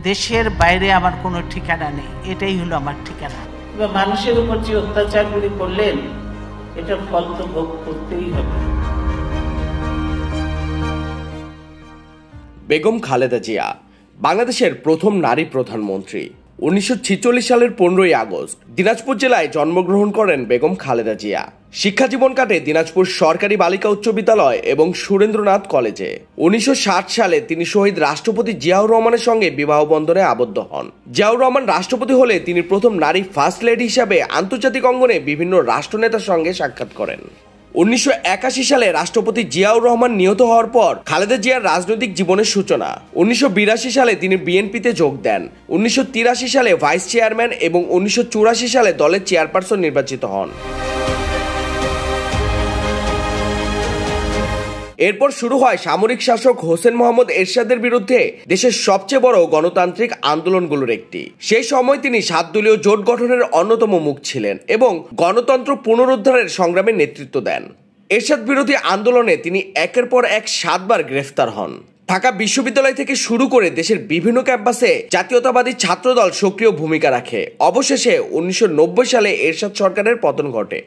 দেশের বাইরে আমার কোনো ঠিকানা নেই, এটাই হলো আমার ঠিকানা। মানুষের উপর যে অত্যাচারগুলি করলেন, এটার ফল তো ভোগ করতেই হবে। বেগম খালেদা জিয়া বাংলাদেশের প্রথম নারী প্রধানমন্ত্রী। 1946 সালের 15ই আগস্ট দিনাজপুর জেলায় জন্মগ্রহণ করেন বেগম খালেদা জিয়া। শিক্ষা জীবন কাটে দিনাজপুর সরকারি বালিকা উচ্চ বিদ্যালয় এবং সুরেন্দ্রনাথ কলেজে। 1960 সালে তিনি শহীদ রাষ্ট্রপতি জিয়াউর রহমানের সঙ্গে বিবাহ বন্ধনে আবদ্ধ হন। জিয়াউর রহমান রাষ্ট্রপতি হলে তিনি প্রথম নারী ফার্স্ট লেডি হিসাবে আন্তর্জাতিক অঙ্গনে বিভিন্ন রাষ্ট্রনেতার সঙ্গে সাক্ষাৎ করেন। 1981 সালে রাষ্ট্রপতি জিয়াউর রহমান নিহত হওয়ার পর খালেদা জিয়ার রাজনৈতিক জীবনের সূচনা। 1982 সালে তিনি বিএনপিতে যোগ দেন। 1983 সালে ভাইস চেয়ারম্যান এবং 1984 সালে দলের চেয়ারপারসন নির্বাচিত হন। এরপর শুরু হয় সামরিক শাসক হোসেন মোহাম্মদ এরশাদের বিরুদ্ধে দেশের সবচেয়ে বড় গণতান্ত্রিক আন্দোলনগুলোর একটি। সেই সময় তিনি 7 দলীয় জোট গঠনের অন্যতম মুখ ছিলেন এবং গণতন্ত্র পুনরুদ্ধারের সংগ্রামে নেতৃত্ব দেন। এরশাদ বিরোধী আন্দোলনে তিনি একের পর এক 7 বার গ্রেফতার হন। ঢাকা বিশ্ববিদ্যালয় থেকে শুরু করে দেশের বিভিন্ন ক্যাম্পাসে জাতীয়তাবাদী ছাত্রদল সক্রিয় ভূমিকা রাখে। অবশেষে 1990 সালে এরশাদ সরকারের পতন ঘটে।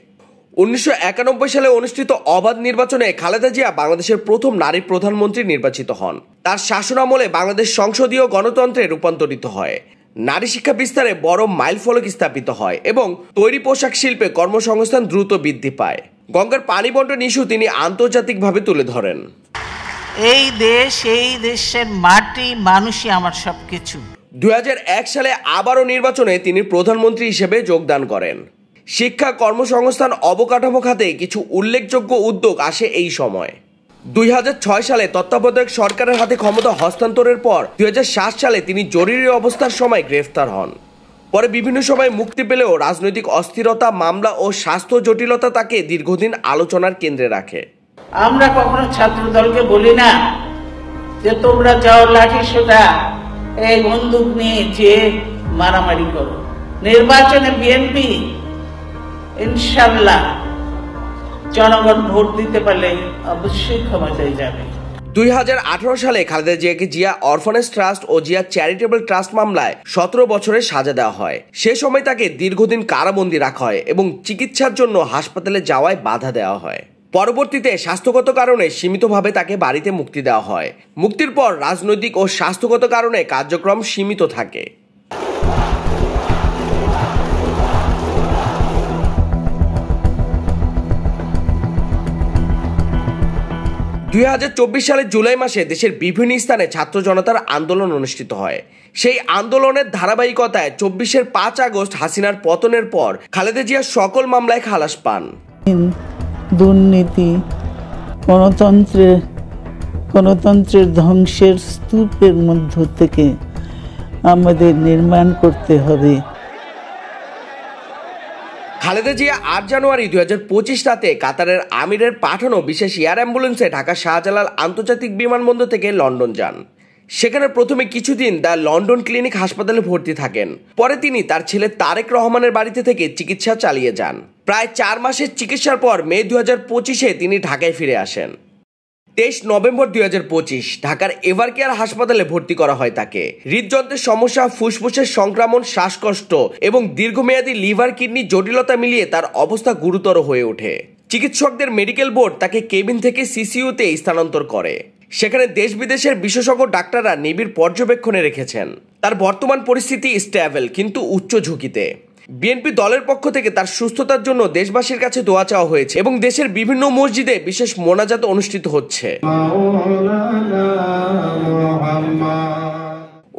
1991 সালে অনুষ্ঠিত অবাধ নির্বাচনে খালেদা জিয়া বাংলাদেশের প্রথম নারী প্রধানমন্ত্রী নির্বাচিত হন। তার শাসনামলে বাংলাদেশ সংসদীয় গণতন্ত্রে রূপান্তরিত হয়। নারী শিক্ষা বিস্তারে বড় মাইলফলক স্থাপিত হয় এবং তৈরি পোশাক শিল্পে কর্মসংস্থান দ্রুত বৃদ্ধি পায়। গঙ্গার পানি বন্টন ইস্যু তিনি আন্তর্জাতিকভাবে তুলে ধরেন। এই দেশ, এই দেশের মাটি, মানুষই আমার সবকিছু। 2001 সালে আবারও নির্বাচনে তিনি প্রধানমন্ত্রী হিসেবে যোগদান করেন। শিক্ষা, কর্মসংস্থান, অবকাঠামো খাতে কিছু উল্লেখযোগ্য উদ্যোগ আসে এই সময়। 2006 সালে তত্ত্বাবধায়ক সরকারের হাতে ক্ষমতা হস্তান্তরের পর 2007 সালে তিনি জরুরি অবস্থার সময় গ্রেফতার হন। পরে বিভিন্ন সময় মুক্তি পেলেও রাজনৈতিক অস্থিরতা, মামলা ও স্বাস্থ্য জটিলতা তাকে দীর্ঘদিন আলোচনার কেন্দ্রে রাখে। আমরা কখনো ছাত্র দলকে বলি না যে তোমরা যাও লাঠি সোটা এই বন্দুক নিয়ে যে মারামারি করো। নির্বাচনে বিএনপি ইনশাল্লাহ জনগণ ভোট দিতে পারলে অবশ্যই ক্ষমতায় যাবে। 2018 সালে খালেদা জিয়াকে জিয়া অরফানেজ ট্রাস্ট ও জিয়া চ্যারিটেবল ট্রাস্ট মামলায় 17 বছরের সাজা দেওয়া হয়। সে সময় তাকে দীর্ঘদিন কারাবন্দী রাখা হয় এবং চিকিৎসার জন্য হাসপাতালে যাওয়ায় বাধা দেওয়া হয়। পরবর্তীতে স্বাস্থ্যগত কারণে সীমিতভাবে তাকে বাড়িতে মুক্তি দেওয়া হয়। মুক্তির পর রাজনৈতিক ও স্বাস্থ্যগত কারণে কার্যক্রম সীমিত থাকে। 2024 সালের জুলাই মাসে দেশের বিভিন্ন স্থানে ছাত্র জনতার আন্দোলন অনুষ্ঠিত হয়। সেই আন্দোলনের ধারাবাহিকতায় 24-এর 5 আগস্ট হাসিনার পতনের পর খালেদা জিয়া সকল মামলায় খালাস পান। দুর্নীতি, গণতন্ত্রের ধ্বংসের স্তূপের মধ্য থেকে আমাদের নির্মাণ করতে হবে। খালেদা জিয়া 8 জানুয়ারি 2025 রাতে কাতারের আমিরের পাঠানো বিশেষ এয়ার অ্যাম্বুলেন্সে ঢাকা শাহজালাল আন্তর্জাতিক বিমানবন্দর থেকে লন্ডন যান। সেখানে প্রথমে কিছুদিন দ্য লন্ডন ক্লিনিক হাসপাতালে ভর্তি থাকেন। পরে তিনি তার ছেলে তারেক রহমানের বাড়িতে থেকে চিকিৎসা চালিয়ে যান। প্রায় 4 মাসের চিকিৎসার পর মে 2025-এ তিনি ঢাকায় ফিরে আসেন। 23 নভেম্বর 2025 ঢাকার এভারকেয়ার হাসপাতালে ভর্তি করা হয় তাকে। হৃদযন্ত্রের সমস্যা, ফুসফুসের সংক্রমণ, শ্বাসকষ্ট এবং দীর্ঘমেয়াদী লিভার কিডনি জটিলতা মিলিয়ে তার অবস্থা গুরুতর হয়ে ওঠে। চিকিৎসকদের মেডিকেল বোর্ড তাকে কেবিন থেকে সিসিইউতে স্থানান্তর করে। সেখানে দেশ বিদেশের বিশেষজ্ঞ ডাক্তাররা নিবিড় পর্যবেক্ষণে রেখেছেন। তার বর্তমান পরিস্থিতি স্টেবল কিন্তু উচ্চ ঝুঁকিতে। বিএনপি দলের পক্ষ থেকে তার সুস্থতার জন্য দেশবাসীর কাছে দোয়া চাওয়া হয়েছে এবং দেশের বিভিন্ন মসজিদে বিশেষ মোনাজাত অনুষ্ঠিত হচ্ছে।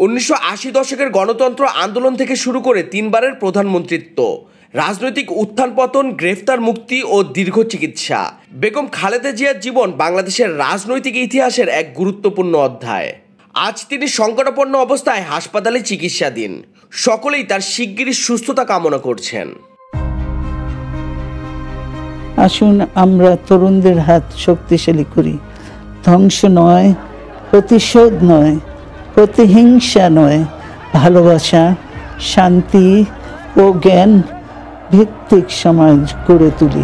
1980 দশকের গণতন্ত্র আন্দোলন থেকে শুরু করে 3 বারের প্রধানমন্ত্রিত্ব, রাজনৈতিক উত্থান পতন, গ্রেফতার, মুক্তি ও দীর্ঘ চিকিৎসা, বেগম খালেদা জিয়ার জীবন বাংলাদেশের রাজনৈতিক ইতিহাসের এক গুরুত্বপূর্ণ অধ্যায়। আজ তিনি সংকটাপন্ন অবস্থায় হাসপাতালে চিকিৎসাধীন। সকলেই তার শিগগিরই সুস্থতা কামনা করছেন। আসুন আমরা তরুণদের হাত শক্তিশালী করি। ধ্বংস নয়, প্রতিশোধ নয়, প্রতিহিংসা নয়, ভালোবাসা, শান্তি ও জ্ঞান ভিত্তিক সমাজ গড়ে তুলি।